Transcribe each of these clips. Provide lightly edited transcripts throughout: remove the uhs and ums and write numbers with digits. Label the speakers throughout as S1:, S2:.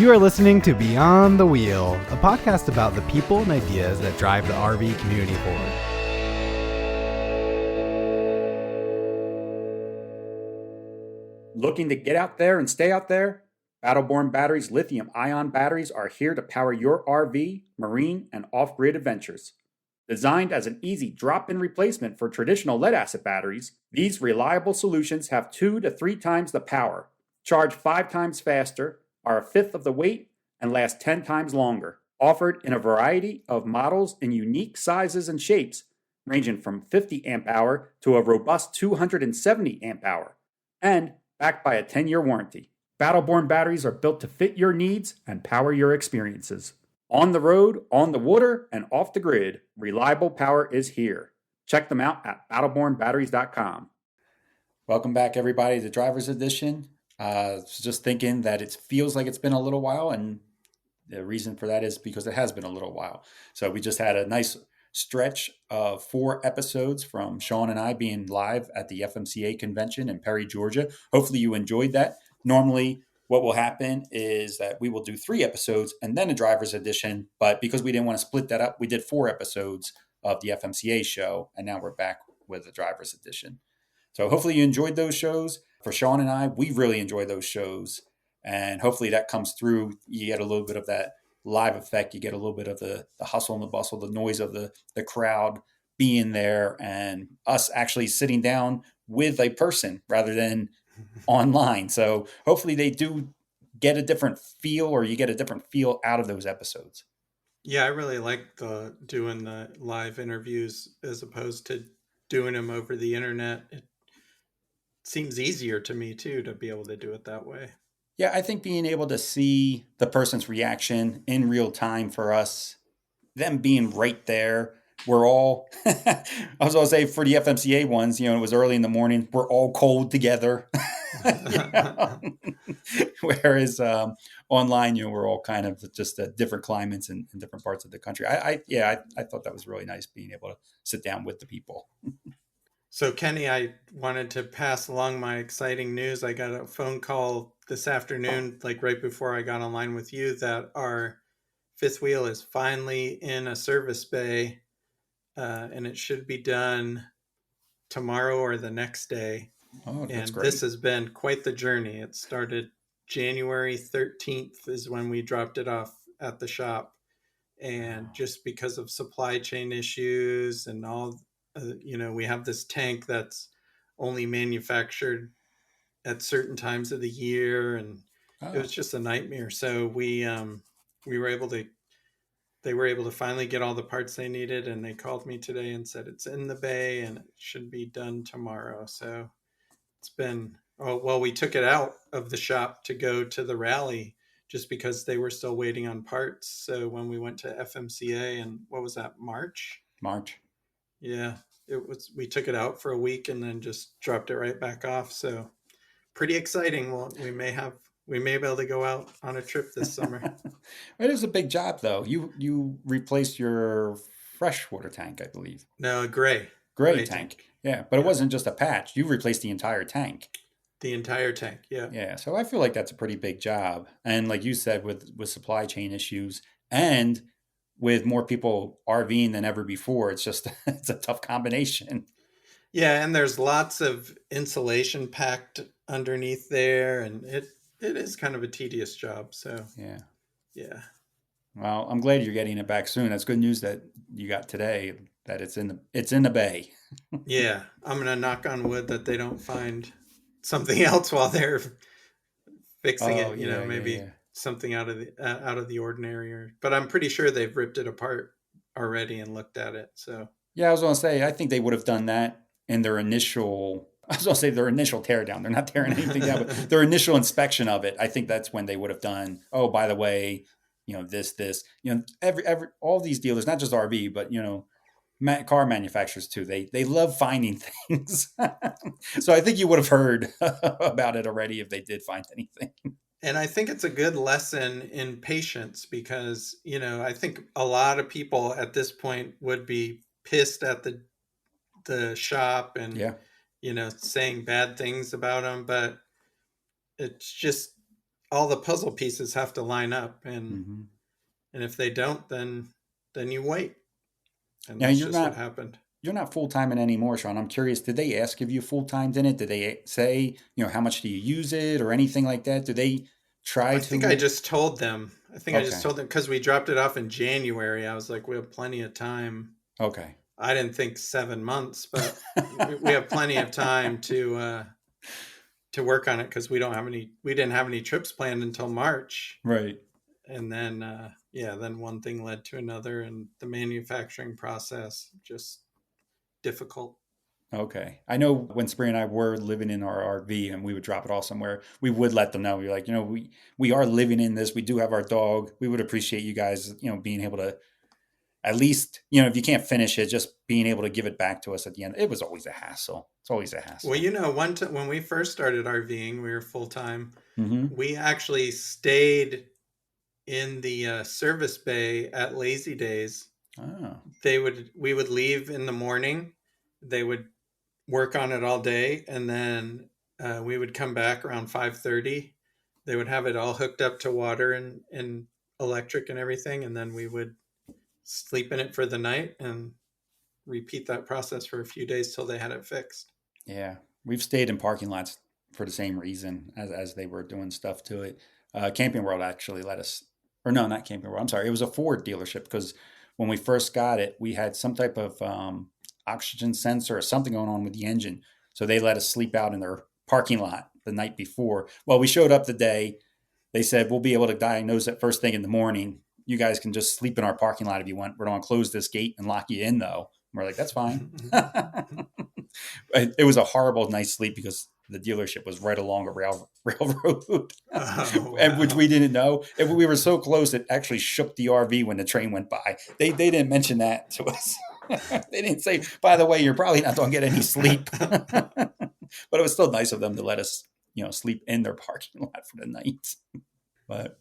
S1: You are listening to Beyond the Wheel, a podcast about the people and ideas that drive the RV community forward.
S2: Looking to get out there and stay out there? Battleborn Batteries lithium-ion batteries are here to power your RV, marine, and off-grid adventures. Designed as an easy drop-in replacement for traditional lead-acid batteries, these reliable solutions have 2 to 3 times the power, charge 5 times faster, are a fifth of the weight, and last 10 times longer. Offered in a variety of models in unique sizes and shapes, ranging from 50 amp hour to a robust 270 amp hour, and backed by a 10-year warranty. Battleborn batteries are built to fit your needs and power your experiences. On the road, on the water, and off the grid, reliable power is here. Check them out at battlebornbatteries.com. Welcome back, everybody, to Driver's Edition. Just thinking that it feels like it's been a little while, and the reason for that is because it has been a little while. So we just had a nice stretch of 4 episodes from Sean and I being live at the FMCA convention in Perry, Georgia. Hopefully you enjoyed that. Normally, what will happen is that we will do 3 episodes and then a driver's edition. But because we didn't want to split that up, we did 4 episodes of the FMCA show. And now we're back with the driver's edition. So hopefully you enjoyed those shows. For Sean and I, we really enjoy those shows. And hopefully that comes through. You get a little bit of that live effect. You get a little bit of the hustle and the bustle, the noise of the crowd being there, and us actually sitting down with a person rather than online. So hopefully they do get a different feel, or you get a different feel out of those episodes.
S3: Yeah, I really like doing the live interviews as opposed to doing them over the internet. It seems easier to me too to be able to do it that way.
S2: Yeah, I think being able to see the person's reaction in real time for us, them being right there, we're all, I was going to say for the FMCA ones, it was early in the morning, we're all cold together. Whereas online, we're all kind of just at different climates in different parts of the country. I thought that was really nice being able to sit down with the people.
S3: So Kenny, I wanted to pass along my exciting news. I got a phone call this afternoon, like right before I got online with you, that our fifth wheel is finally in a service bay, and it should be done tomorrow or the next day.
S2: Oh, that's
S3: and
S2: great.
S3: This has been quite the journey. It started January 13th is when we dropped it off at the shop. And just because of supply chain issues and all, we have this tank that's only manufactured at certain times of the year, and it was just a nightmare. So we were able to, they were able to finally get all the parts they needed, and they called me today and said it's in the bay and it should be done tomorrow. So it's been, we took it out of the shop to go to the rally just because they were still waiting on parts. So when we went to FMCA, and what was that, March? Yeah, we took it out for a week and then just dropped it right back off. So pretty exciting. Well, we may be able to go out on a trip this summer.
S2: It was a big job though. You replaced your freshwater tank, I believe.
S3: No, gray
S2: tank. Yeah, but it wasn't just a patch. You replaced the entire tank.
S3: The entire tank, yeah.
S2: Yeah, so I feel like that's a pretty big job. And like you said, with supply chain issues and with more people RVing than ever before, it's a tough combination.
S3: Yeah, and there's lots of insulation packed underneath there, and it is kind of a tedious job. So yeah.
S2: Well, I'm glad you're getting it back soon. That's good news that you got today, that it's in the bay.
S3: Yeah, I'm gonna knock on wood that they don't find something else while they're fixing it. Maybe something out of the ordinary. But I'm pretty sure they've ripped it apart already and looked at it. So
S2: yeah, I was gonna say I think they would have done that in their initial. I was gonna say their initial teardown. They're not tearing anything down, but their initial inspection of it. I think that's when they would have done. Oh, by the way, this. Every all these dealers, not just RV, but car manufacturers too. They love finding things. So I think you would have heard about it already if they did find anything.
S3: And I think it's a good lesson in patience because, I think a lot of people at this point would be pissed at the shop and, saying bad things about them. But it's just all the puzzle pieces have to line up, and
S2: Mm-hmm.
S3: if they don't, then you wait, and
S2: Now
S3: that's
S2: you're
S3: just what
S2: not
S3: happened.
S2: you're not full time in anymore, Sean. I'm curious. Did they ask if you full time in it? Did they say, how much do you use it or anything like that? Do they try
S3: I think I
S2: to?
S3: just told them. I think I just
S2: Okay.
S3: told them because we dropped it off in January. I was like, we have plenty of time.
S2: Okay.
S3: I didn't think 7 months, but we have plenty of time to work on it because we didn't have any trips planned until March.
S2: Right.
S3: And then then one thing led to another, and the manufacturing process just difficult.
S2: Okay. I know when Spree and I were living in our RV and we would drop it off somewhere, we would let them know. We're like, we are living in this. We do have our dog. We would appreciate you guys, being able to at least, if you can't finish it, just being able to give it back to us at the end. It was always a hassle. It's always a
S3: Well,
S2: hassle.
S3: one time when we first started RVing, we were full time.
S2: Mm-hmm.
S3: We actually stayed in the service bay at Lazy Days.
S2: Oh,
S3: We would leave in the morning. They would work on it all day, and then we would come back around 5:30. They would have it all hooked up to water and electric and everything, and then we would sleep in it for the night and repeat that process for a few days till they had it fixed.
S2: yeah. We've stayed in parking lots for the same reason as they were doing stuff to it. Camping World actually let us, or no, not Camping World. I'm sorry. It was a Ford dealership because when we first got it, we had some type of oxygen sensor or something going on with the engine. So they let us sleep out in their parking lot the night before. Well, we showed up the day. They said, we'll be able to diagnose it first thing in the morning. You guys can just sleep in our parking lot if you want. We're going to close this gate and lock you in, though. And we're like, that's fine. It was a horrible night's sleep because the dealership was right along a railroad,
S3: Oh,
S2: and which
S3: wow.
S2: we didn't know. And we were so close, it actually shook the RV when the train went by. They didn't mention that to us. They didn't say, by the way, you're probably not going to get any sleep. But it was still nice of them to let us, sleep in their parking lot for the night. But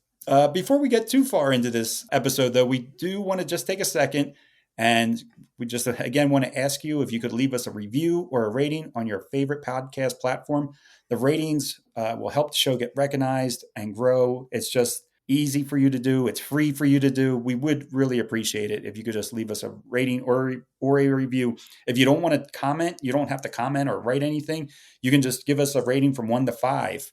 S2: before we get too far into this episode, though, we do want to just take a second and we just, again, want to ask you if you could leave us a review or a rating on your favorite podcast platform. The ratings will help the show get recognized and grow. It's just easy for you to do. It's free for you to do. We would really appreciate it if you could just leave us a rating or a review. If you don't want to comment, you don't have to comment or write anything. You can just give us a rating from 1 to 5.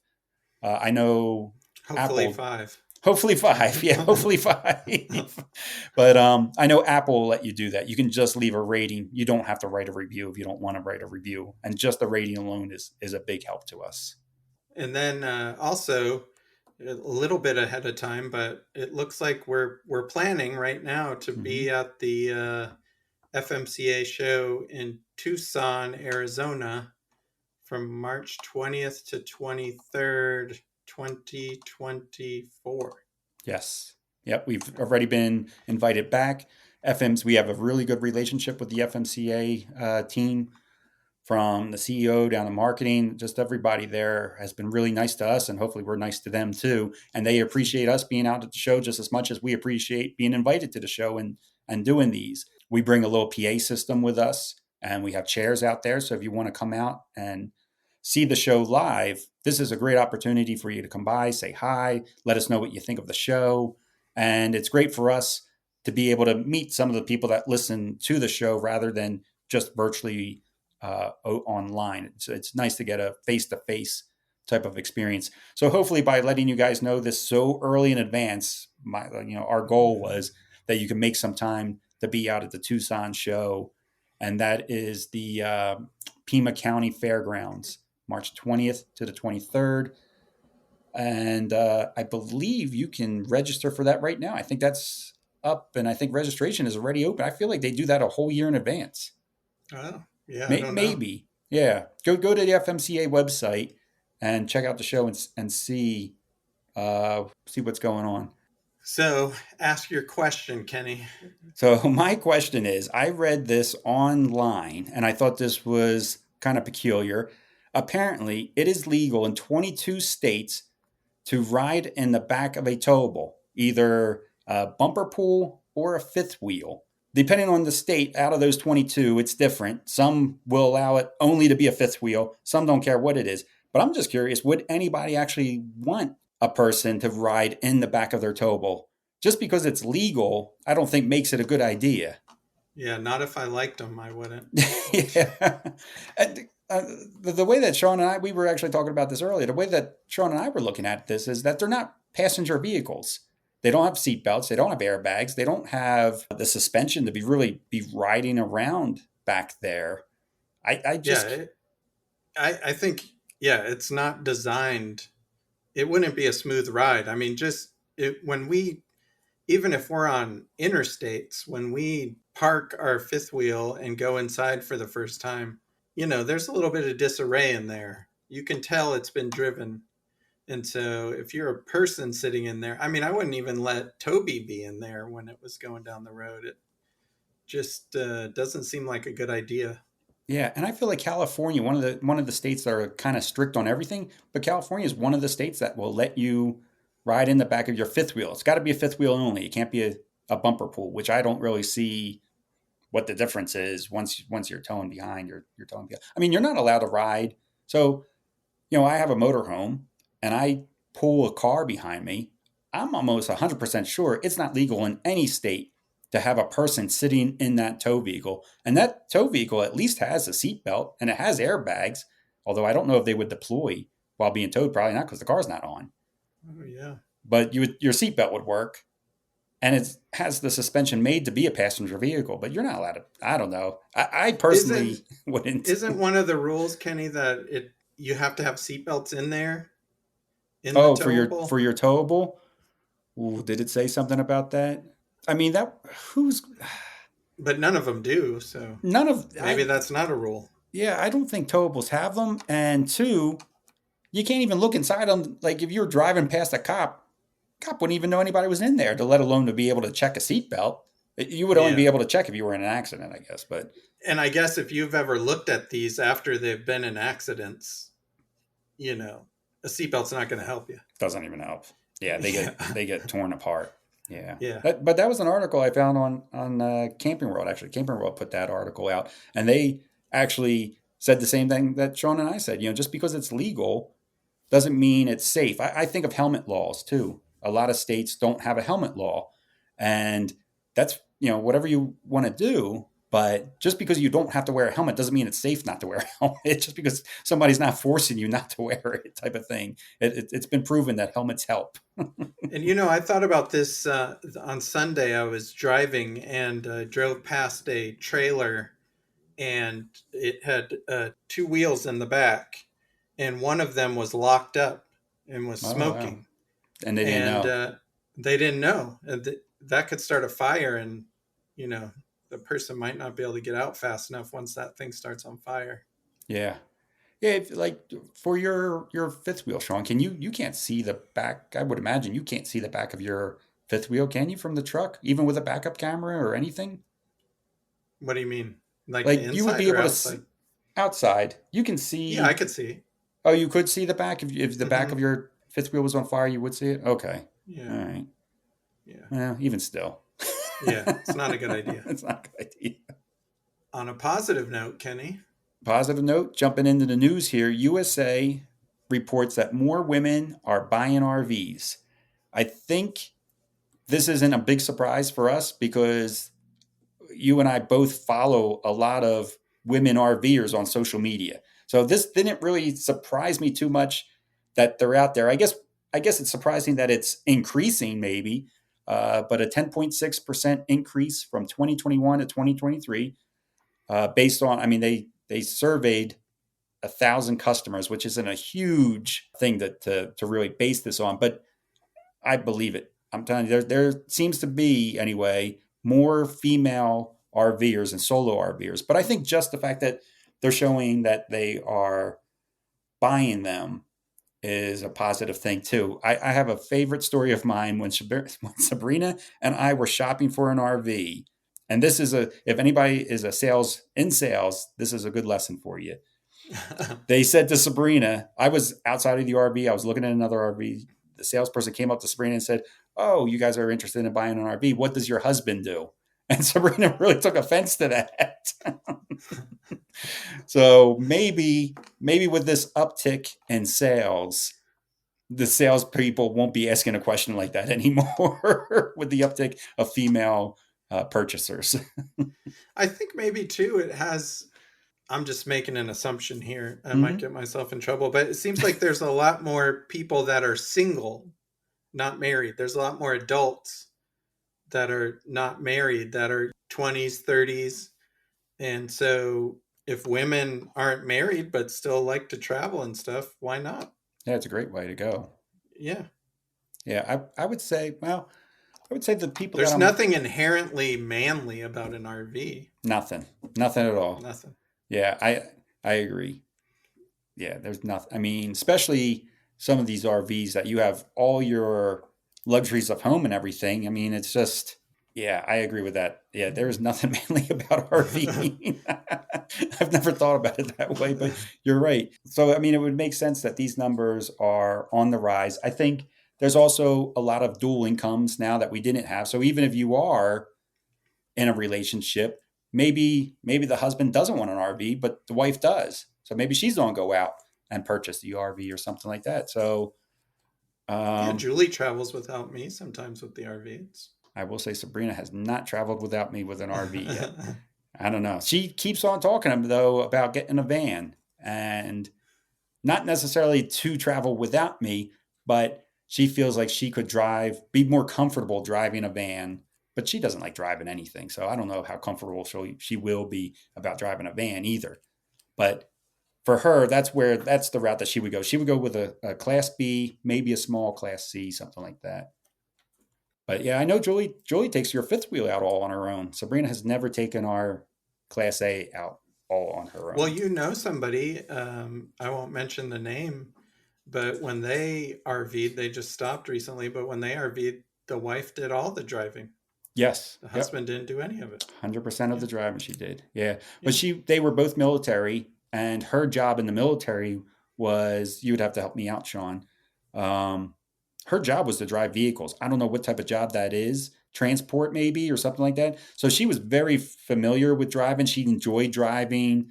S2: I know
S3: Hopefully
S2: Apple.
S3: 5.
S2: Hopefully 5. Yeah, hopefully 5. But I know Apple will let you do that. You can just leave a rating. You don't have to write a review if you don't want to write a review. And just the rating alone is a big help to us.
S3: And then also a little bit ahead of time, but it looks like we're planning right now to be at the FMCA show in Tucson, Arizona, from March 20th to 23rd, 2024.
S2: Yes. Yep. We've already been invited back. We have a really good relationship with the FMCA team, from the CEO down to marketing. Just everybody there has been really nice to us, and hopefully we're nice to them too. And they appreciate us being out at the show just as much as we appreciate being invited to the show and doing these. We bring a little PA system with us, and we have chairs out there. So if you want to come out and see the show live, this is a great opportunity for you to come by, say hi, let us know what you think of the show. And it's great for us to be able to meet some of the people that listen to the show rather than just virtually online. It's nice to get a face-to-face type of experience. So hopefully by letting you guys know this so early in advance, our goal was that you can make some time to be out at the Tucson show. And that is the Pima County Fairgrounds, March 20th to the 23rd. And I believe you can register for that right now. I think that's up, and I think registration is already open. I feel like they do that a whole year in advance.
S3: Oh, yeah, I don't know.
S2: Maybe. Yeah. Go to the FMCA website and check out the show and see what's going on.
S3: So ask your question, Kenny.
S2: So my question is, I read this online and I thought this was kind of peculiar. Apparently, it is legal in 22 states to ride in the back of a towable, either a bumper pull or a fifth wheel. Depending on the state, out of those 22, it's different. Some will allow it only to be a fifth wheel. Some don't care what it is. But I'm just curious, would anybody actually want a person to ride in the back of their towable. Just because it's legal, I don't think makes it a good idea.
S3: Yeah, not if I liked them, I wouldn't.
S2: Yeah. And, the way that Sean and I, we were actually talking about this earlier, the way that Sean and I were looking at this is that they're not passenger vehicles. They don't have seat belts. They don't have airbags. They don't have the suspension to be riding around back there. I just,
S3: I think, yeah, it's not designed. It wouldn't be a smooth ride. I mean, even if we're on interstates, when we park our fifth wheel and go inside for the first time, there's a little bit of disarray in there. You can tell it's been driven. And so if you're a person sitting in there, I mean, I wouldn't even let Toby be in there when it was going down the road. It just doesn't seem like a good idea.
S2: yeah, and I feel like California, one of the states that are kind of strict on everything, but California is one of the states that will let you ride in the back of your fifth wheel. It's got to be a fifth wheel only. It can't be a bumper pool, which I don't really see what the difference is once you're towing behind. You're towing behind. I mean, you're not allowed to ride. So, I have a motorhome and I pull a car behind me. I'm almost 100% sure it's not legal in any state to have a person sitting in that tow vehicle. And that tow vehicle at least has a seat belt and it has airbags, although I don't know if they would deploy while being towed. Probably not, because the car's not on.
S3: Oh, yeah.
S2: But your seat belt would work. And it has the suspension made to be a passenger vehicle, but you're not allowed to. I don't know. I personally wouldn't.
S3: Isn't one of the rules, Kenny, that you have to have seatbelts in there? The
S2: for your towable? Ooh, did it say something about that? I mean,
S3: but none of them do. So maybe that's not a rule.
S2: Yeah, I don't think towables have them. And two, you can't even look inside them. Like if you were driving past a cop wouldn't even know anybody was in there, to let alone to be able to check a seatbelt. You would only be able to check if you were in an accident, I guess.
S3: And I guess if you've ever looked at these after they've been in accidents, a seatbelt's not going to help you.
S2: Doesn't even help. Yeah, they get torn apart. Yeah.
S3: Yeah.
S2: But that was an article I found on Camping World. Actually, Camping World put that article out, and they actually said the same thing that Sean and I said. Just because it's legal doesn't mean it's safe. I think of helmet laws too. A lot of states don't have a helmet law, and that's, whatever you want to do. But just because you don't have to wear a helmet doesn't mean it's safe not to wear a helmet. Just because somebody's not forcing you not to wear it, type of thing. It's been proven that helmets help.
S3: And I thought about this on Sunday. I was driving and drove past a trailer, and it had two wheels in the back, and one of them was locked up and was smoking. Wow.
S2: And they didn't know.
S3: They didn't know. That could start a fire, and the person might not be able to get out fast enough once that thing starts on fire.
S2: Yeah. Yeah, like for your fifth wheel, Sean, you can't see the back. I would imagine you can't see the back of your fifth wheel, can you, from the truck, even with a backup camera or anything?
S3: What do you mean? Like
S2: you would be able to see outside. You can see.
S3: Yeah, I could see.
S2: Oh, you could see the back if the back of your fifth wheel was on fire, you would see it? Okay.
S3: Yeah.
S2: All right.
S3: Yeah.
S2: Well, even still.
S3: Yeah, it's not a good idea.
S2: It's not a good idea.
S3: On a positive note, Kenny.
S2: Positive note, jumping into the news here, USA reports that more women are buying RVs. I think this isn't a big surprise for us because you and I both follow a lot of women RVers on social media. So this didn't really surprise me too much that they're out there. I guess it's surprising that it's increasing maybe, but a 10.6% increase from 2021 to 2023 based on, I mean, they surveyed 1,000 customers, which isn't a huge thing to really base this on, but I believe it. I'm telling you, there seems to be, anyway, more female RVers and solo RVers. But I think just the fact that they're showing that they are buying them is a positive thing too. I have a favorite story of mine when Sabrina and I were shopping for an RV. And this is if anybody is in sales, this is a good lesson for you. They said to Sabrina, I was outside of the RV. I was looking at another RV. The salesperson came up to Sabrina and said, "Oh, you guys are interested in buying an RV. What does your husband do?" And Sabrina really took offense to that. So maybe with this uptick in sales, the salespeople won't be asking a question like that anymore with the uptick of female purchasers.
S3: I think maybe too, it has, I'm just making an assumption here. I might
S2: Mhm.
S3: get myself in trouble, but it seems like there's a lot more people that are single, not married. There's a lot more adults that are not married, that are 20s, 30s. And so if women aren't married but still like to travel and stuff, why not?
S2: Yeah, it's a great way to go.
S3: Yeah.
S2: Yeah, I would say, well, I would say the people that
S3: There's
S2: I'm
S3: nothing inherently manly about an RV.
S2: nothing, nothing at all.
S3: Nothing.
S2: Yeah, I agree. Yeah, there's nothing. I mean, especially some of these RVs that you have all your luxuries of home and everything. I mean, it's just, yeah, I agree with that. Yeah, there's nothing manly about RVing. I've never thought about it that way, but you're right. So, I mean, it would make sense that these numbers are on the rise. I think there's also a lot of dual incomes now that we didn't have. So, even if you are in a relationship, maybe the husband doesn't want an RV, but the wife does. So maybe she's going to go out and purchase the RV or something like that. So
S3: Yeah,
S2: um,
S3: Julie travels without me sometimes with the RVs.
S2: I will say Sabrina has not traveled without me with an RV yet. I don't know. She keeps on talking though about getting a van, and not necessarily to travel without me, but she feels like she could be more comfortable driving a van. But she doesn't like driving anything, so I don't know how comfortable she will be about driving a van either. But for her, that's the route that she would go. She would go with a Class B, maybe a small Class C, something like that. But yeah, I know Julie takes your fifth wheel out all on her own. Sabrina has never taken our Class A out all on her
S3: Well,
S2: own.
S3: you know somebody, I won't mention the name, but when they RV'd, they just stopped recently, but when they RV'd, the wife did all the driving.
S2: Yes.
S3: The
S2: Yep.
S3: husband didn't do any of it.
S2: 100% of
S3: Yeah.
S2: the driving she did. Yeah. But
S3: Yeah.
S2: they were both military, and her job in the military was, you would have to help me out, Sean. Um, Her job was to drive vehicles. I don't know what type of job that is, transport maybe or something like that. So she was very familiar with driving. She enjoyed driving.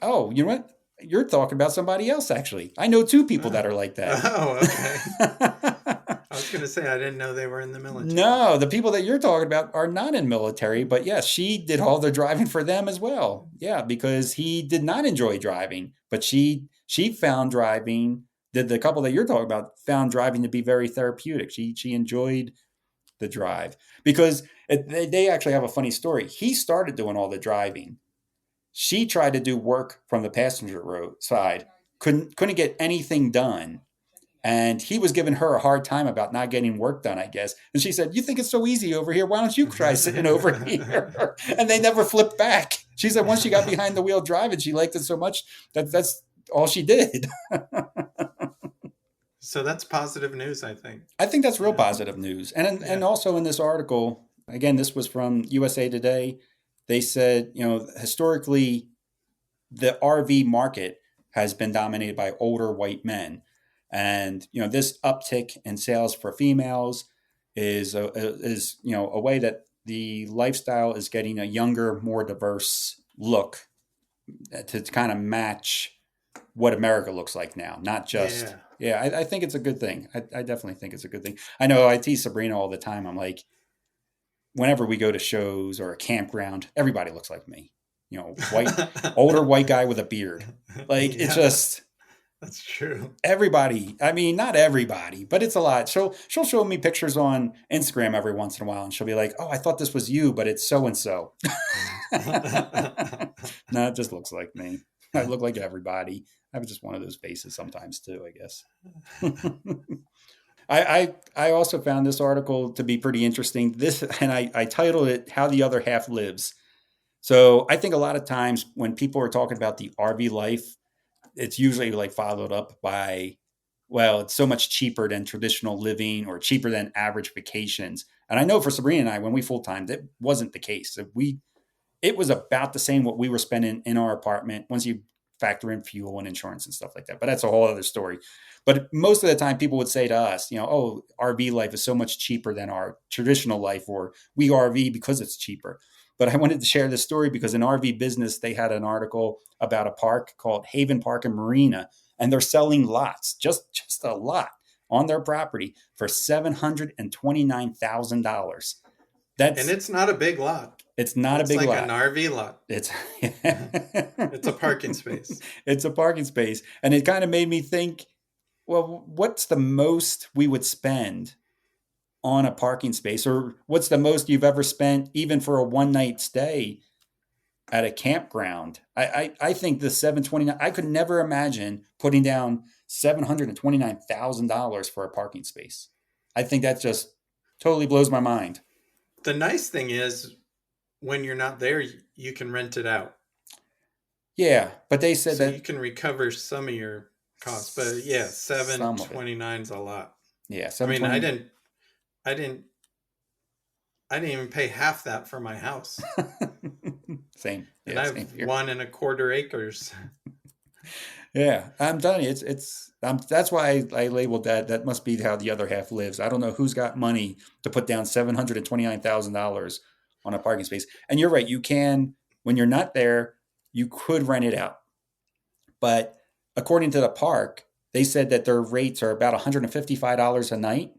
S2: Oh, you know what? You're talking about somebody else, actually. I know two people that
S3: Oh.
S2: are like that.
S3: Oh, okay. I was going to say, I didn't know they were in the military.
S2: No, the people that you're talking about are not in military, but yes, she did all the driving for them as well. Yeah, because he did not enjoy driving, but she found driving. The couple that you're talking about found driving to be very therapeutic. She enjoyed the drive because they actually have a funny story. He started doing all the driving. She tried to do work from the passenger road side, couldn't get anything done. And he was giving her a hard time about not getting work done, I guess. And she said, "You think it's so easy over here? Why don't you try sitting over here?" And they never flipped back. She said once she got behind the wheel driving, she liked it so much that that's all she did.
S3: So that's positive news, I think.
S2: I think that's real
S3: Yeah.
S2: positive news. And
S3: Yeah.
S2: also in this article, again, this was from USA Today. They said, historically, the RV market has been dominated by older white men. And this uptick in sales for females is a way that the lifestyle is getting a younger, more diverse look to kind of match what America looks like now, not just.
S3: Yeah.
S2: I think it's a good thing. I definitely think it's a good thing. I know I tease Sabrina all the time. I'm like, whenever we go to shows or a campground, everybody looks like me. White, older white guy with a beard. Like it's
S3: Yeah,
S2: just
S3: that's true.
S2: everybody. I mean, not everybody, but it's a lot. She'll show me pictures on Instagram every once in a while, and she'll be like, "Oh, I thought this was you, but it's so and so." No, it just looks like me. I look like everybody. I'm just one of those faces sometimes too, I guess. I also found this article to be pretty interesting. And I titled it "How the Other Half Lives." So I think a lot of times when people are talking about the RV life, it's usually like followed up by, well, it's so much cheaper than traditional living or cheaper than average vacations. And I know for Sabrina and I, when we full time, that wasn't the case. It was about the same what we were spending in our apartment once you factor in fuel and insurance and stuff like that. But that's a whole other story. But most of the time people would say to us, "Oh, RV life is so much cheaper than our traditional life," or "We RV because it's cheaper." But I wanted to share this story because in RV Business, they had an article about a park called Haven Park in Marina, and they're selling lots, just a lot on their property for $729,000.
S3: And it's not a big lot.
S2: It's not
S3: It's
S2: a big
S3: like
S2: lot.
S3: an RV lot.
S2: It's
S3: It's a parking space.
S2: It's a parking space. And it kind of made me think, well, what's the most we would spend on a parking space? Or what's the most you've ever spent even for a one night stay at a campground? I think the 729, I could never imagine putting down $729,000 for a parking space. I think that just totally blows my mind.
S3: The nice thing is when you're not there, you can rent it out.
S2: Yeah, but they said
S3: So
S2: that
S3: you can recover some of your costs. But yeah,
S2: some of it.
S3: 729 is a lot.
S2: Yeah,
S3: I mean,
S2: 720.
S3: I didn't even pay half that for my house.
S2: Same.
S3: And
S2: Yeah,
S3: I've
S2: same here.
S3: 1.25 acres.
S2: Yeah, I'm telling you, it's that's why I labeled that. That must be how the other half lives. I don't know who's got money to put down $729,000 on a parking space. And you're right, you can, when you're not there, you could rent it out. But according to the park, they said that their rates are about $155 a night.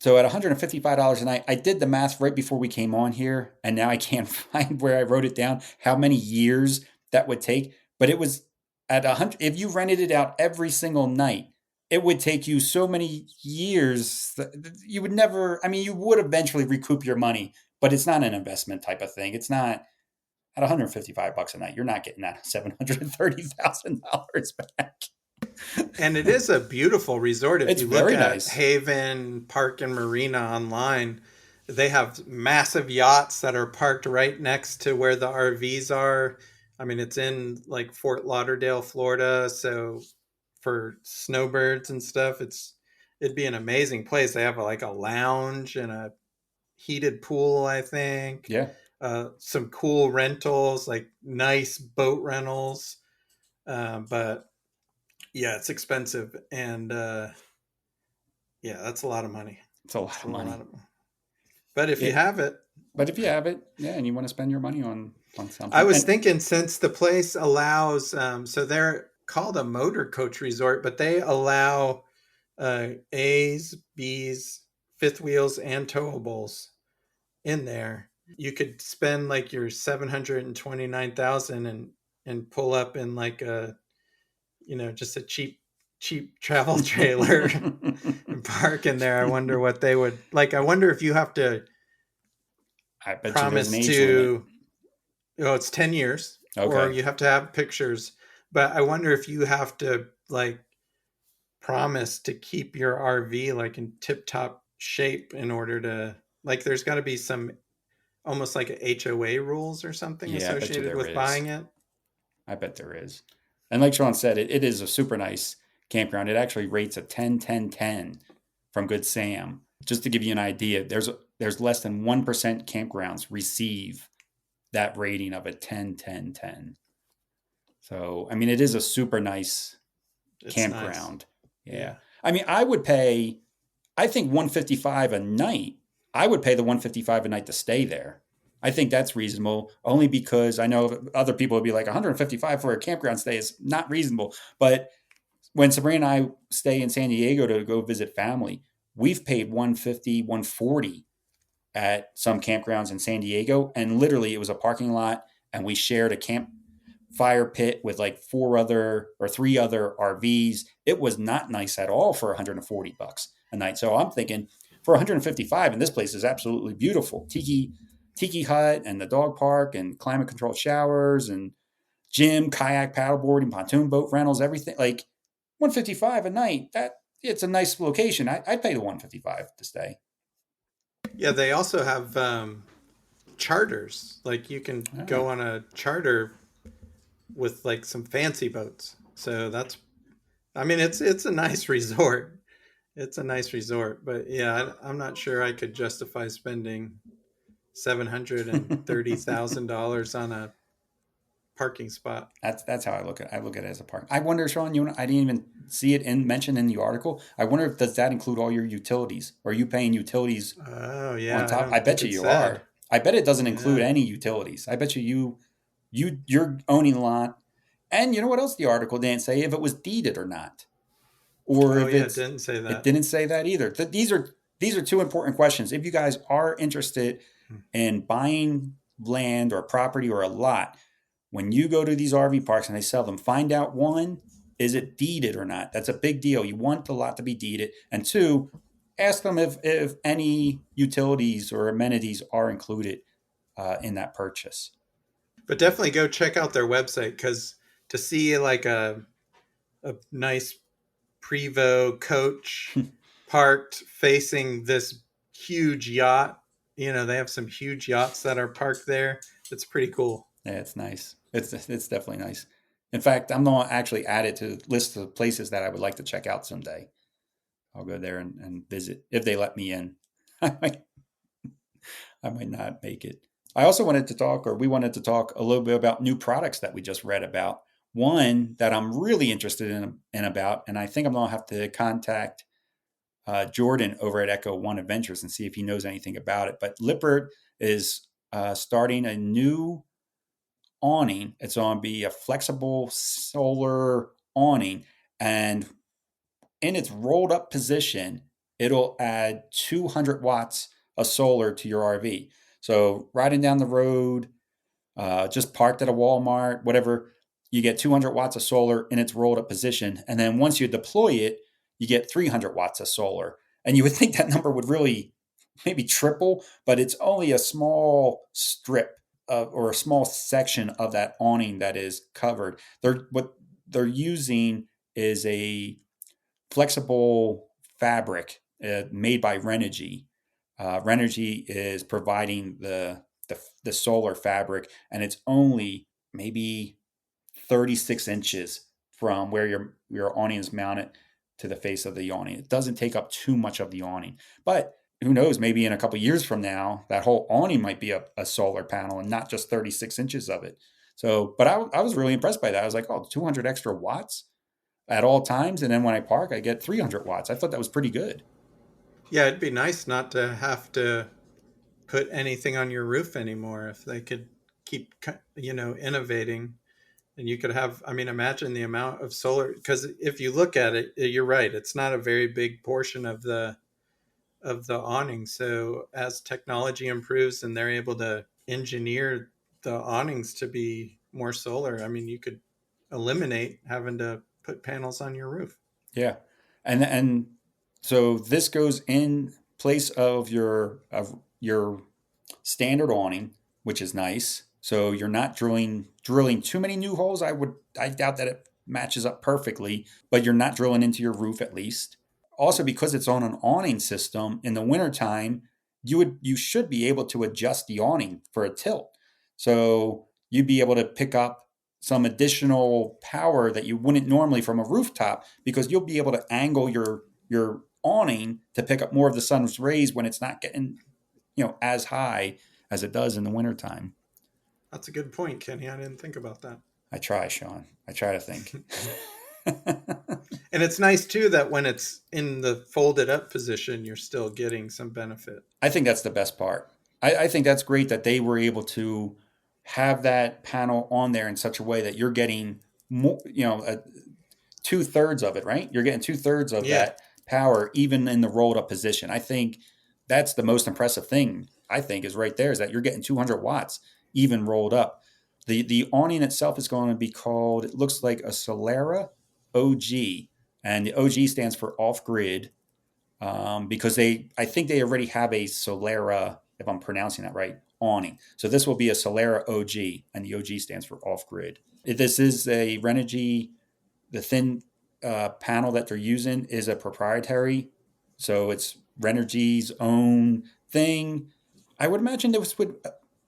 S2: So at $155 a night, I did the math right before we came on here, and now I can't find where I wrote it down, how many years that would take. But it was at 100, if you rented it out every single night, it would take you so many years that you would never, I mean, you would eventually recoup your money, but it's not an investment type of thing. It's not at $155 a night. You're not getting that $730,000 back.
S3: And it is a beautiful resort. If
S2: It's
S3: you look
S2: very
S3: at
S2: nice.
S3: Haven Park and Marina online, they have massive yachts that are parked right next to where the RVs are. I mean, it's in like Fort Lauderdale, Florida. So for snowbirds and stuff, it'd be an amazing place. They have like a lounge and a heated pool, I think.
S2: Yeah.
S3: Some cool rentals, like nice boat rentals. But yeah, it's expensive. And yeah, that's a lot of money.
S2: It's a lot of money.
S3: But if you have it.
S2: But if you have it, yeah, and you want to spend your money on something.
S3: I was thinking, since the place allows, so they're called a motor coach resort, but they allow A's, B's, fifth wheels, and towables in there. You could spend like your 729,000 and pull up in like a, just a cheap travel trailer and park in there. I wonder what they would like. I wonder if you have to
S2: I bet
S3: promise
S2: you there's an age limit.
S3: It's 10 years,
S2: Okay.
S3: or you have to have pictures. But I wonder if you have to like promise to keep your RV like in tip top shape in order to, like, there's got to be some almost like a HOA rules or something associated with buying it.
S2: I bet there is. And like Sean said, it is a super nice campground. It actually rates a 10, 10, 10 from Good Sam. Just to give you an idea, there's less than 1% campgrounds receive that rating of a 10, 10, 10. So, I mean, it is a super nice campground. Nice. Yeah. I mean, I think $155 a night. I would pay the $155 a night to stay there. I think that's reasonable, only because I know other people would be like $155 for a campground stay is not reasonable. But when Sabrina and I stay in San Diego to go visit family, we've paid $150, $140 at some campgrounds in San Diego. And literally it was a parking lot, and we shared a campfire pit with like 3 other RVs. It was not nice at all for $140 a night. So I'm thinking for $155, and this place is absolutely beautiful. Tiki hut and the dog park and climate controlled showers and gym, kayak, paddleboarding, pontoon boat rentals, everything. Like $155 a night, it's a nice location. I'd pay the $155 to stay.
S3: Yeah, they also have charters. Like you can go on a charter with like some fancy boats. So it's a nice resort. It's a nice resort. But yeah, I'm not sure I could justify spending $730,000 on a parking spot.
S2: That's how I look at it as a park. I wonder, Sean, I didn't even see it mentioned in the article. I wonder if does that include all your utilities? Or are you paying utilities
S3: on top?
S2: I bet you are. I bet it doesn't include any utilities. I bet you're owning a lot. And you know what else the article didn't say? If it was deeded or not. or
S3: Oh
S2: if
S3: yeah, it
S2: it's
S3: didn't say
S2: it
S3: that.
S2: didn't say that either. These are two important questions. If you guys are interested in buying land or property or a lot, when you go to these RV parks and they sell them, find out one, is it deeded or not? That's a big deal. You want the lot to be deeded. And two, ask them if any utilities or amenities are included in that purchase.
S3: But definitely go check out their website, because to see like a nice Prevost coach parked facing this huge yacht. You know, they have some huge yachts that are parked there. It's pretty cool.
S2: Yeah, it's nice. It's definitely nice. In fact, I'm going to actually add it to the list of places that I would like to check out someday. I'll go there and visit if they let me in. I might, I might not make it. I also wanted to talk, or we wanted to talk a little bit about new products that we just read about. One that I'm really interested in about, and I think I'm going to have to contact Jordan over at Echo One Adventures and see if he knows anything about it. But Lippert is starting a new awning. It's going to be a flexible solar awning, and in its rolled up position, it'll add 200 watts of solar to your RV. So riding down the road, just parked at a Walmart, whatever, you get 200 watts of solar in its rolled up position. And then once you deploy it, you get 300 watts of solar. And you would think that number would really maybe triple, but it's only a small strip or a small section of that awning that is covered. What they're using is a flexible fabric made by Renogy. Renogy is providing the solar fabric, and it's only maybe 36 inches from where your awning is mounted to the face of the awning. It doesn't take up too much of the awning, but who knows? Maybe in a couple of years from now, that whole awning might be a solar panel and not just 36 inches of it. So, but I was really impressed by that. I was like, oh, 200 extra watts at all times. And then when I park, I get 300 watts. I thought that was pretty good.
S3: Yeah, it'd be nice not to have to put anything on your roof anymore if they could keep, innovating. And you could have, I mean, imagine the amount of solar, because if you look at it, you're right, it's not a very big portion of the awning. So as technology improves and they're able to engineer the awnings to be more solar, I mean, you could eliminate having to put panels on your roof.
S2: Yeah. And so this goes in place of your standard awning, which is nice. So you're not drilling too many new holes. I doubt that it matches up perfectly, but you're not drilling into your roof at least. Also, because it's on an awning system in the wintertime, you should be able to adjust the awning for a tilt. So you'd be able to pick up some additional power that you wouldn't normally from a rooftop, because you'll be able to angle your awning to pick up more of the sun's rays when it's not getting as high as it does in the wintertime.
S3: That's a good point, Kenny. I didn't think about that.
S2: I try, Sean. I try to think.
S3: And it's nice too that when it's in the folded up position, you're still getting some benefit.
S2: I think that's the best part. I think that's great that they were able to have that panel on there in such a way that you're getting more, 2/3 of it, right? You're getting 2/3 of
S3: Yeah.
S2: that power, even in the rolled up position. I think that's the most impressive thing, I think, is right there, is that you're getting 200 watts, even rolled up. The awning itself is going to be called, it looks like a Solera OG. And the OG stands for off grid, because I think they already have a Solera, if I'm pronouncing that right, awning. So this will be a Solera OG, and the OG stands for off grid. This is a Renogy. The thin panel that they're using is a proprietary, so it's Renogy's own thing. I would imagine this would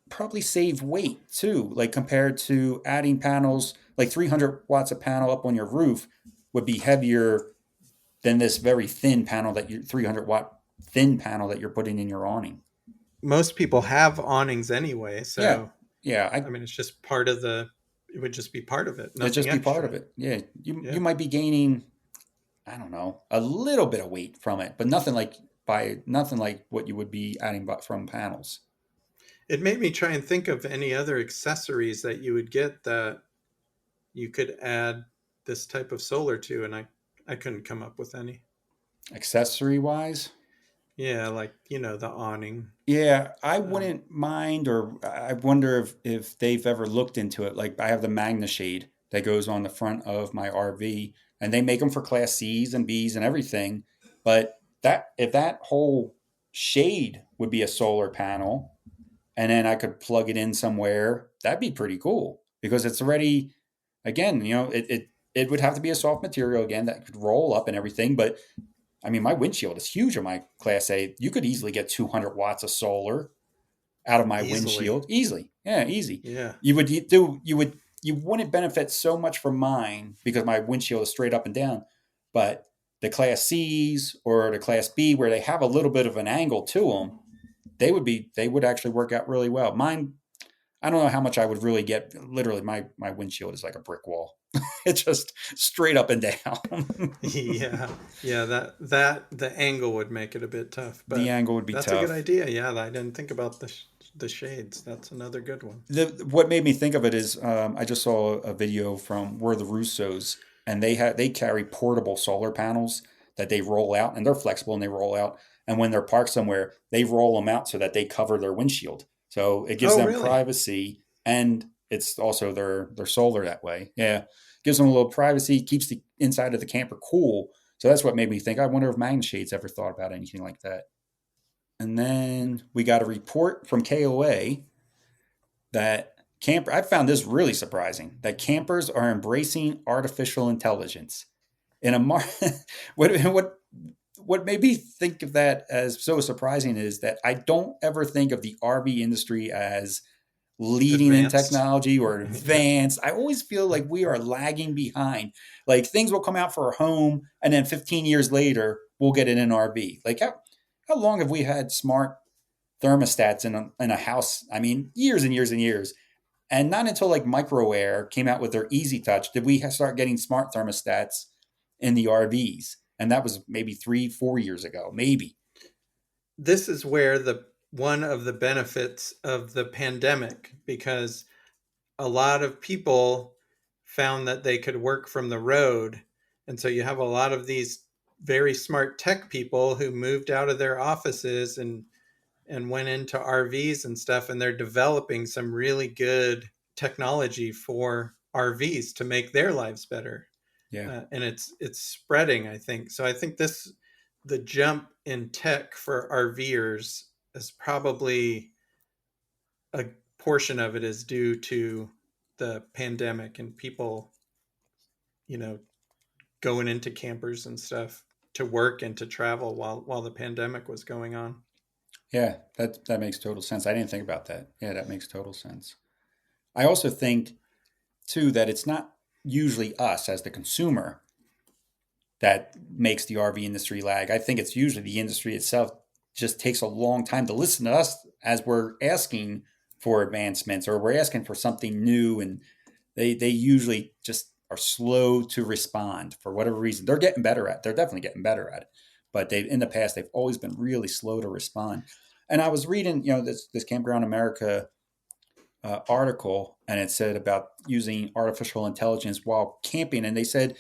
S2: probably save weight too, like compared to adding panels, like 300 watts of panel up on your roof would be heavier than this very thin panel, that you 300-watt thin panel that you're putting in your awning.
S3: Most people have awnings anyway.
S2: Yeah,
S3: So,
S2: yeah.
S3: I mean, it's just it would just be part of it.
S2: It'd
S3: Nothing
S2: just be part
S3: extra.
S2: of it. Yeah,
S3: Yeah.
S2: you might be gaining, I don't know, a little bit of weight from it, but nothing like what you would be adding from panels.
S3: It made me try and think of any other accessories that you would get that you could add this type of solar to. And I I couldn't come up with any.
S2: Accessory wise,
S3: Yeah, like, the awning.
S2: yeah, I
S3: Um,
S2: wouldn't mind, or I wonder if they've ever looked into it. Like I have the Magna Shade that goes on the front of my RV, and they make them for Class C's and B's and everything. But that if that whole shade would be a solar panel, and then I could plug it in somewhere, that'd be pretty cool because it's already, again, it would have to be a soft material again that could roll up and everything. But I mean, my windshield is huge on my Class A. You could easily get 200 watts of solar out of my
S3: Easily.
S2: windshield easily. Yeah, easy.
S3: Yeah.
S2: You wouldn't benefit so much from mine because my windshield is straight up and down, but the Class C's or the Class B where they have a little bit of an angle to them, they would actually work out really well. Mine, I don't know how much I would really get. Literally, my windshield is like a brick wall. It's just straight up and down.
S3: Yeah. Yeah, that the angle would make it a bit tough,
S2: The
S3: but
S2: angle would be
S3: that's a good
S2: tough.
S3: idea. Yeah, I didn't think about the shades. That's another good one.
S2: What made me think of it is I just saw a video from Where the Russos, and they carry portable solar panels that they roll out, and they're flexible and they roll out. And when they're parked somewhere, they roll them out so that they cover their windshield. So it gives
S3: Oh,
S2: them
S3: really?
S2: privacy, and it's also their solar that way. Yeah, gives them a little privacy, keeps the inside of the camper cool. So that's what made me think. I wonder if Magna Shades ever thought about anything like that. And then we got a report from KOA that I found this really surprising that campers are embracing artificial intelligence in a what made me think of that as so surprising is that I don't ever think of the RV industry as leading in
S3: Advanced.
S2: technology or
S3: Yeah.
S2: advanced. I always feel like we are lagging behind. Like things will come out for a home and then 15 years later we'll get it in RV. Like how long have we had smart thermostats in a house? I mean, years and years and years. And not until like MicroAir came out with their Easy Touch did we start getting smart thermostats in the RVs. And that was maybe 3, 4 years ago, maybe.
S3: This is where the one of the benefits of the pandemic, because a lot of people found that they could work from the road. And so you have a lot of these very smart tech people who moved out of their offices and went into RVs and stuff, and they're developing some really good technology for RVs to make their lives better.
S2: Yeah.
S3: And it's spreading, I think. So I think the jump in tech for RVers is probably a portion of it is due to the pandemic and people, you know, going into campers and stuff to work and to travel while the pandemic was going on.
S2: Yeah, that makes total sense. I didn't think about that. Yeah, that makes total sense. I also think too that it's not usually us as the consumer that makes the RV industry lag. I think it's usually the industry itself just takes a long time to listen to us as we're asking for advancements or we're asking for something new, and they usually just are slow to respond for whatever reason. They're definitely getting better at it, but they in the past they've always been really slow to respond. And I was reading, this Campground America article, and it said about using artificial intelligence while camping, and they said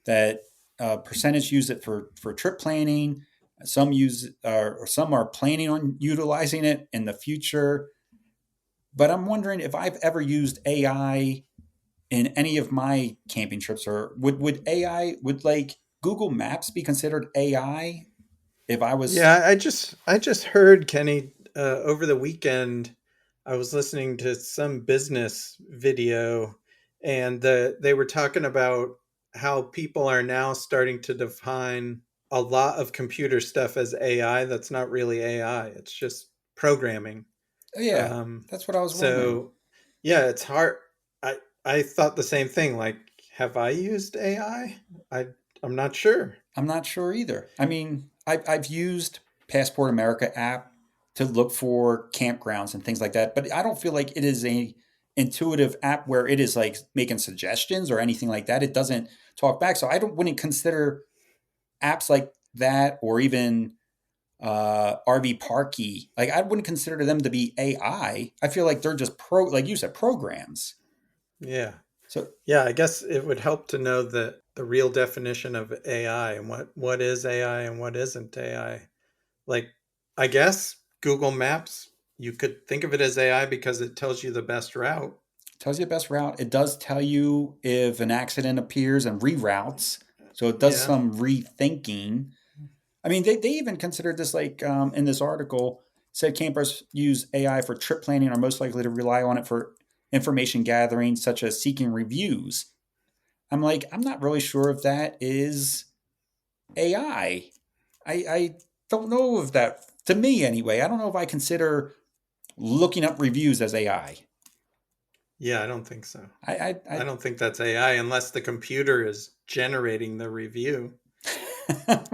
S2: that percentage use it for trip planning. Some use or some are planning on utilizing it in the future. But I'm wondering if I've ever used AI in any of my camping trips, or would like Google Maps be considered AI if I was?
S3: Yeah, I just heard, Kenny, over the weekend. I was listening to some business video, and they were talking about how people are now starting to define a lot of computer stuff as AI. That's not really AI. It's just programming.
S2: Yeah,
S3: Um,
S2: that's what I was wondering.
S3: so yeah, it's hard. I thought the same thing. Like, have I used AI? I'm not sure.
S2: I'm not sure either. I mean, I've used Passport America app to look for campgrounds and things like that, but I don't feel like it is a intuitive app where it is like making suggestions or anything like that. It doesn't talk back, so I don't wouldn't consider apps like that or even RV Parky. Like I wouldn't consider them to be AI. I feel like they're just like you said, programs.
S3: Yeah.
S2: So
S3: Yeah, I guess it would help to know that the real definition of AI and what is AI and what isn't AI. Like, I guess Google Maps, you could think of it as AI because it tells you the best route.
S2: Tells you the best route. It does tell you if an accident appears and reroutes. So it does
S3: Yeah.
S2: some rethinking. I mean, they even considered this like in this article, said campers use AI for trip planning are most likely to rely on it for information gathering, such as seeking reviews. I'm like, I'm not really sure if that is AI. I don't know if that, to me anyway, I don't know if I consider looking up reviews as AI.
S3: Yeah, I don't think so. I
S2: I
S3: don't think that's AI unless the computer is generating the review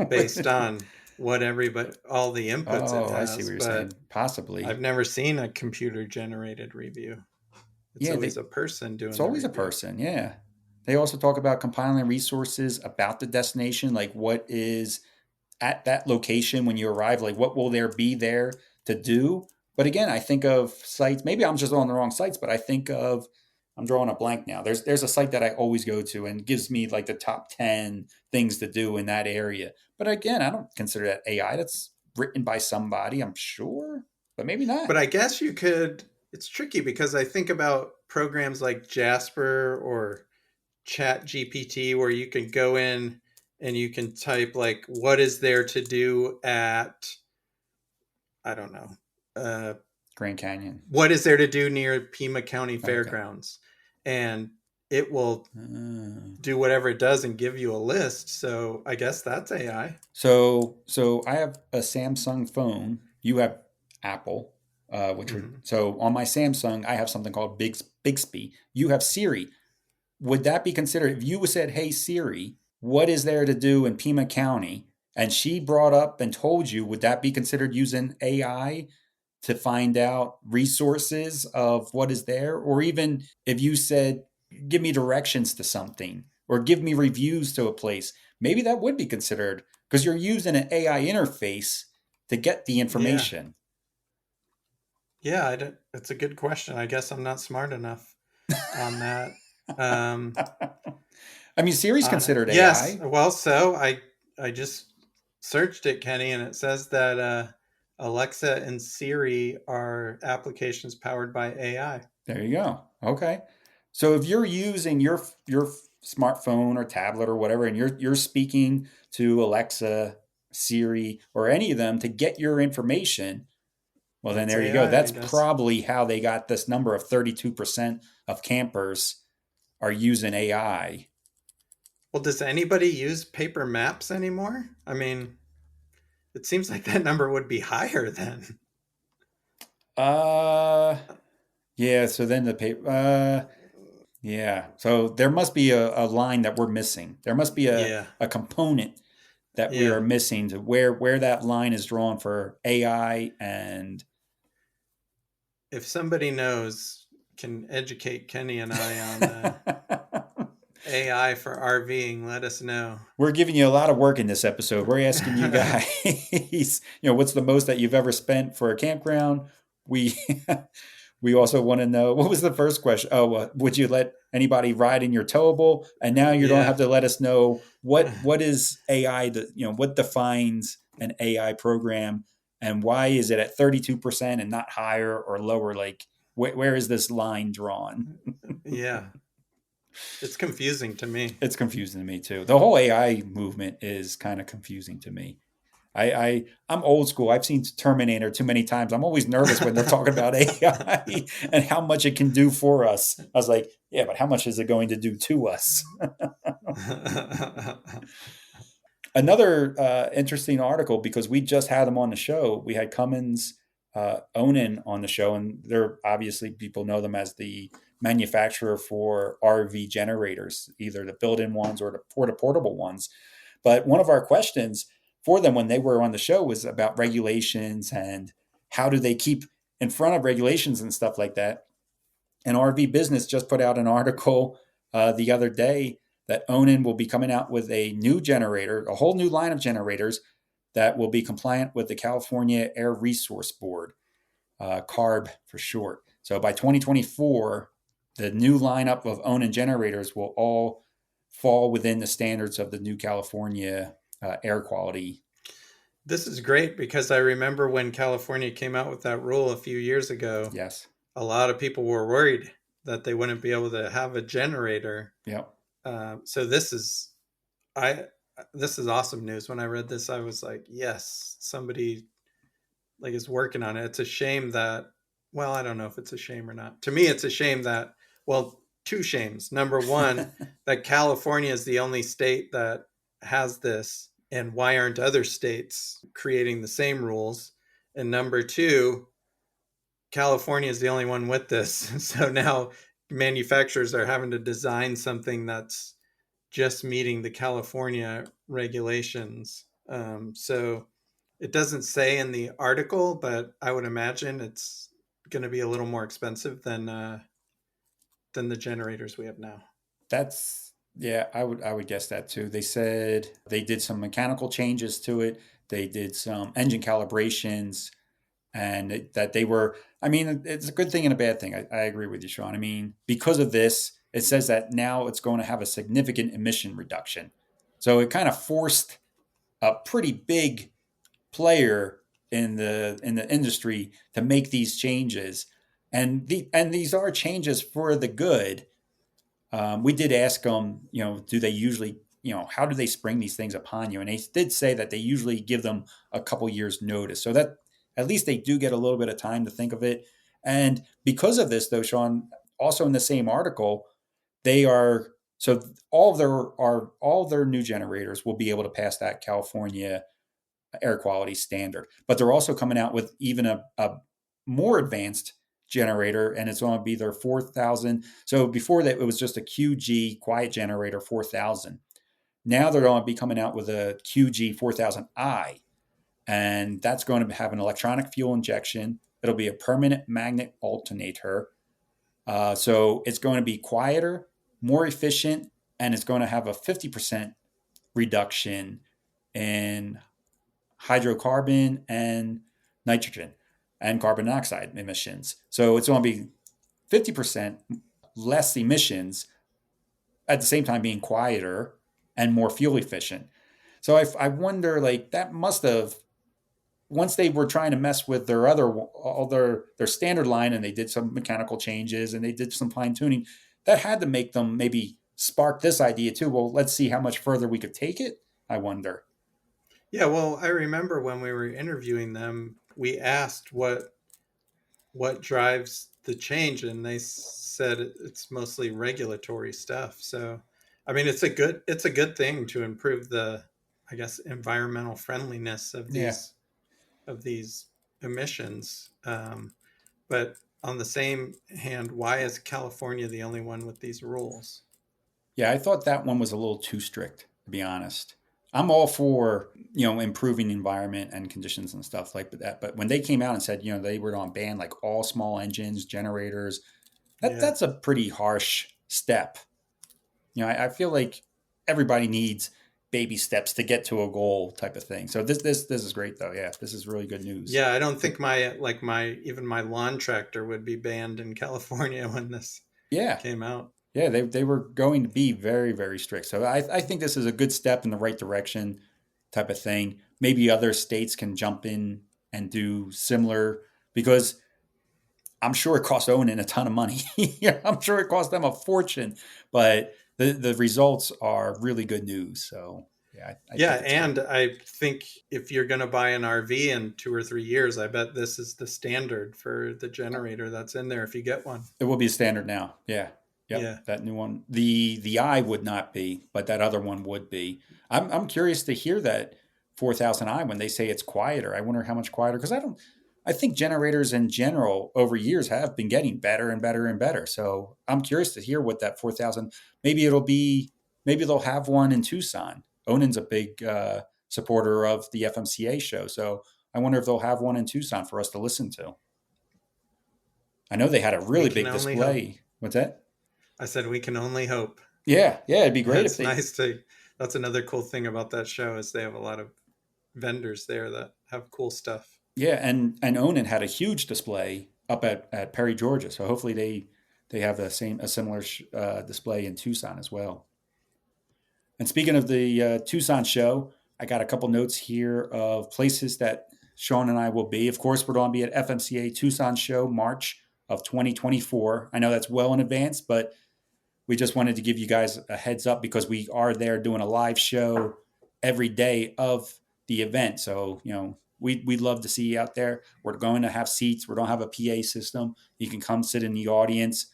S3: based on what everybody, all the inputs it
S2: oh, I see what
S3: has.
S2: you're saying.
S3: But
S2: Possibly.
S3: I've never seen a computer generated review. It's
S2: Yeah,
S3: always a person
S2: it's
S3: doing the
S2: always a
S3: review.
S2: person. Yeah. They also talk about compiling resources about the destination, like what is at that location when you arrive, like what will there be there to do. But again, I think of sites, maybe I'm just on the wrong sites, but I think of, I'm drawing a blank now. There's a site that I always go to and gives me like the top 10 things to do in that area. But again, I don't consider that AI. That's written by somebody, I'm sure, but maybe
S3: But
S2: not.
S3: I guess you could, it's tricky because I think about programs like Jasper or Chat GPT where you can go in and you can type like what is there to do at, I don't know, uh,
S2: Grand Canyon.
S3: what is there to do near Pima County
S2: Okay.
S3: Fairgrounds, and it will
S2: Uh,
S3: do whatever it does and give you a list. So I guess that's AI.
S2: so I have a Samsung phone. You have Apple, which are
S3: Hmm.
S2: so on my Samsung. I have something called Bixby. You have Siri. Would that be considered if you said, "Hey Siri, what is there to do in Pima County?" and she brought up and told you, would that be considered using AI to find out resources of what is there? Or even if you said, give me directions to something or give me reviews to a place, maybe that would be considered because you're using an AI interface to get the
S3: Yeah,
S2: information.
S3: yeah. I don't, it's a good question. I guess I'm not smart enough on that. Um,
S2: I mean, Siri's
S3: on it.
S2: considered
S3: Yes.
S2: AI.
S3: Well, so I just searched it, Kenny, and it says that Alexa and Siri are applications powered by AI.
S2: There you go. Okay. So if you're using your smartphone or tablet or whatever, and you're speaking to Alexa, Siri, or any of them to get your information, well, then
S3: That's
S2: there you go.
S3: AI, I
S2: That's
S3: guess.
S2: probably how they got this number of 32% of campers are using AI.
S3: Well, does anybody use paper maps anymore? I mean, it seems like that number would be higher then.
S2: Uh, yeah. So then the paper. Yeah. So there must be a line that we're missing. There must be
S3: Yeah,
S2: a component that we
S3: yeah.
S2: are missing to where that line is drawn for AI and
S3: If somebody knows, can educate Kenny and I on AI for RVing, let us know.
S2: we're giving you a lot of work in this episode. We're asking you guys, what's the most that you've ever spent for a campground? We we also want to know what was the first question. Oh, would you let anybody ride in your towable? And now you don't
S3: Yeah.
S2: have to let us know what is AI. What defines an AI program, and why is it at 32% and not higher or lower? Like where is this line drawn?
S3: Yeah. It's confusing to me.
S2: It's confusing to me too. The whole AI movement is kind of confusing to me. I'm old school. I've seen Terminator too many times. I'm always nervous when they're talking about AI and how much it can do for us. I was like, yeah, but how much is it going to do to us? Another interesting article because we just had them on the show. We had Cummins Onan on the show, and they're obviously people know them as the manufacturer for RV generators, either the built-in ones or the portable ones. But one of our questions for them when they were on the show was about regulations and how do they keep in front of regulations and stuff like that. And RV Business just put out an article the other day that Onan will be coming out with a new generator, a whole new line of generators that will be compliant with the California Air Resource Board, CARB for short. So by 2024, the new lineup of Onan generators will all fall within the standards of the new California air quality.
S3: This is great because I remember when California came out with that rule a few years ago,
S2: Yes.
S3: a lot of people were worried that they wouldn't be able to have a generator.
S2: Yep.
S3: So this is awesome news. When I read this, I was like, yes, somebody like is working on it. It's a shame that, well, I don't know if it's a shame or not. To me, it's a shame that, well, two shames. Number one, that California is the only state that has this, and why aren't other states creating the same rules? And number two, California is the only one with this. So now manufacturers are having to design something that's just meeting the California regulations. So it doesn't say in the article, but I would imagine it's going to be a little more expensive than the generators we have now.
S2: That's yeah, I would guess that too. They said they did some mechanical changes to it. They did some engine calibrations, and that they were. I mean, it's a good thing and a bad thing. I agree with you, Sean. I mean, because of this, it says that now it's going to have a significant emission reduction. So it kind of forced a pretty big player in the industry to make these changes, and these are changes for the good. We did ask them, do they usually, how do they spring these things upon you? And they did say that they usually give them a couple years notice, so that at least they do get a little bit of time to think of it. And because of this, though, Sean, also in the same article, they are so all of their new generators will be able to pass that California air quality standard, but they're also coming out with even a more advanced generator, and it's going to be their 4000. So before that, it was just a QG quiet generator 4000. Now they're going to be coming out with a QG 4000i, and that's going to have an electronic fuel injection. It'll be a permanent magnet alternator. So it's going to be quieter, more efficient, and it's going to have a 50% reduction in hydrocarbon and nitrogen and carbon dioxide emissions. So it's going to be 50% less emissions at the same time being quieter and more fuel efficient. So I wonder, like, that must have, once they were trying to mess with their standard line, and they did some mechanical changes and they did some fine tuning, that had to make them maybe spark this idea too. Well, let's see how much further we could take it. I wonder.
S3: Yeah, well, I remember when we were interviewing them, we asked what drives the change, and they said it's mostly regulatory stuff. So, I mean, it's a good thing to improve the, I guess, environmental friendliness of these emissions. But on the same hand, why is California the only one with these rules?
S2: Yeah, I thought that one was a little too strict, to be honest. I'm all for, improving the environment and conditions and stuff like that. But when they came out and said, they were going to ban like all small engines, generators, that's a pretty harsh step. I feel like everybody needs baby steps to get to a goal type of thing. So this is great though. Yeah, this is really good news.
S3: Yeah, I don't think even my lawn tractor would be banned in California when this came out.
S2: Yeah, they were going to be very, very strict. So I think this is a good step in the right direction type of thing. Maybe other states can jump in and do similar, because I'm sure it cost Onan a ton of money. I'm sure it cost them a fortune, but the results are really good news. So
S3: I think if you're going to buy an RV in 2 or 3 years, I bet this is the standard for the generator that's in there if you get one.
S2: It will be a standard now. Yeah. Yep, yeah, that new one. The I would not be, but that other one would be. I'm curious to hear that 4000i when they say it's quieter. I wonder how much quieter, because I think generators in general over years have been getting better and better and better. So I'm curious to hear what that 4000. Maybe they'll have one in Tucson. Onan's a big supporter of the FMCA show, so I wonder if they'll have one in Tucson for us to listen to. I know they had a really big display.
S3: Hope.
S2: What's that?
S3: I said we can only hope.
S2: Yeah, it'd be great.
S3: That's another cool thing about that show is they have a lot of vendors there that have cool stuff.
S2: Yeah, and Onan had a huge display up at Perry, Georgia. So hopefully they have a similar display in Tucson as well. And speaking of the Tucson show, I got a couple notes here of places that Sean and I will be. Of course, we're going to be at FMCA Tucson show March of 2024. I know that's well in advance, but we just wanted to give you guys a heads up because we are there doing a live show every day of the event. So, we'd love to see you out there. We're going to have seats. We don't have a PA system. You can come sit in the audience.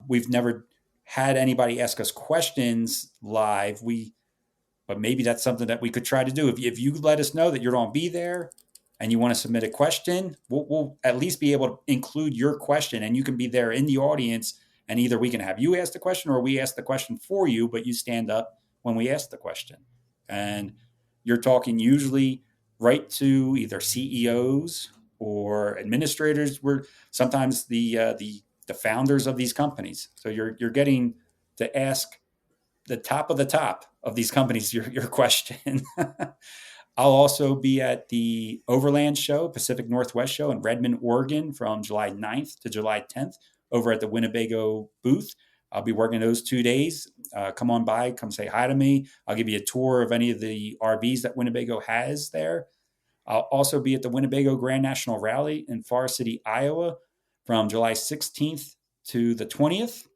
S2: We've never had anybody ask us questions live. But maybe that's something that we could try to do. If you let us know that you're going to be there and you want to submit a question, we'll at least be able to include your question, and you can be there in the audience, and either we can have you ask the question or we ask the question for you, but you stand up when we ask the question. And you're talking usually right to either CEOs or administrators. We're sometimes the founders of these companies. So you're getting to ask the top of these companies your question. I'll also be at the Overland Show, Pacific Northwest Show in Redmond, Oregon from July 9th to July 10th over at the Winnebago booth. I'll be working those 2 days. Come on by, come say hi to me. I'll give you a tour of any of the RVs that Winnebago has there. I'll also be at the Winnebago Grand National Rally in Forest City, Iowa from July 16th to the 20th.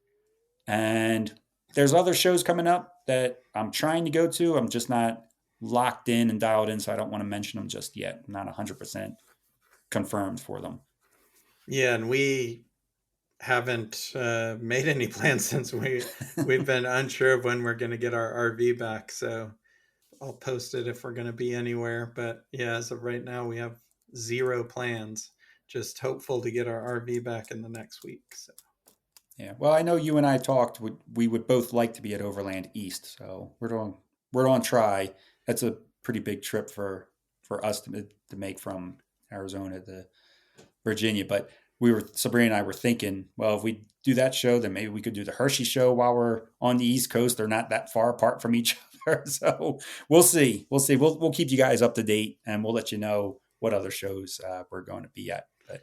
S2: And there's other shows coming up that I'm trying to go to. I'm just not locked in and dialed in, so I don't want to mention them just yet. I'm not 100% confirmed for them.
S3: Yeah, and we haven't made any plans since we've been unsure of when we're going to get our RV back. So I'll post it if we're going to be anywhere. But yeah, as of right now, we have zero plans. Just hopeful to get our RV back in the next week. So.
S2: Yeah, well, I know you and I talked. We would both like to be at Overland East, so we're on try. That's a pretty big trip for us to make from Arizona to Virginia. But Sabrina and I were thinking, well, if we do that show, then maybe we could do the Hershey show while we're on the East Coast. They're not that far apart from each other, so we'll see. We'll keep you guys up to date, and we'll let you know what other shows we're going to be at. But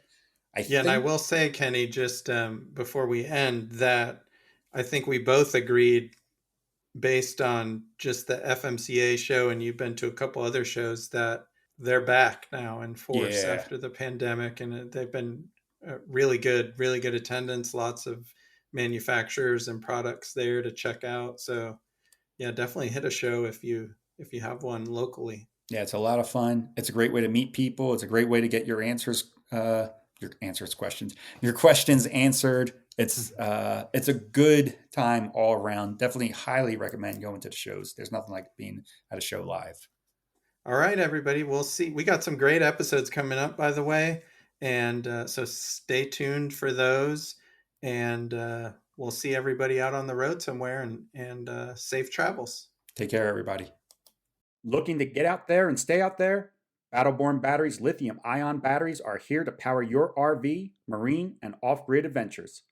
S3: and I will say, Kenny, just before we end, that I think we both agreed, based on just the FMCA show, and you've been to a couple other shows, that they're back now in force after the pandemic, and they've been really good attendance, lots of manufacturers and products there to check out. So yeah, definitely hit a show if you have one locally.
S2: Yeah, it's a lot of fun. It's a great way to meet people. It's a great way to get your questions answered. It's a good time all around. Definitely highly recommend going to the shows. There's nothing like being at a show live.
S3: All right, everybody. We'll see. We got some great episodes coming up, by the way. And so stay tuned for those. And we'll see everybody out on the road somewhere, and safe travels.
S2: Take care, everybody.
S4: Looking to get out there and stay out there? Battleborn Batteries lithium-ion batteries are here to power your RV, marine, and off-grid adventures.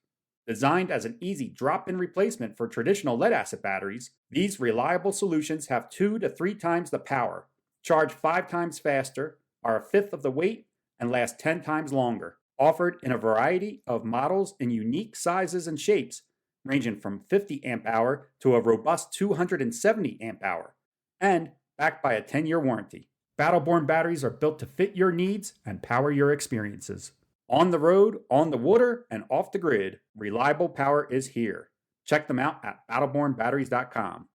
S4: Designed as an easy drop-in replacement for traditional lead-acid batteries, these reliable solutions have 2 to 3 times the power, charge 5 times faster, are a fifth of the weight, and last 10 times longer. Offered in a variety of models in unique sizes and shapes, ranging from 50 amp hour to a robust 270 amp hour, and backed by a 10-year warranty. Battleborn batteries are built to fit your needs and power your experiences. On the road, on the water, and off the grid, reliable power is here. Check them out at battlebornbatteries.com.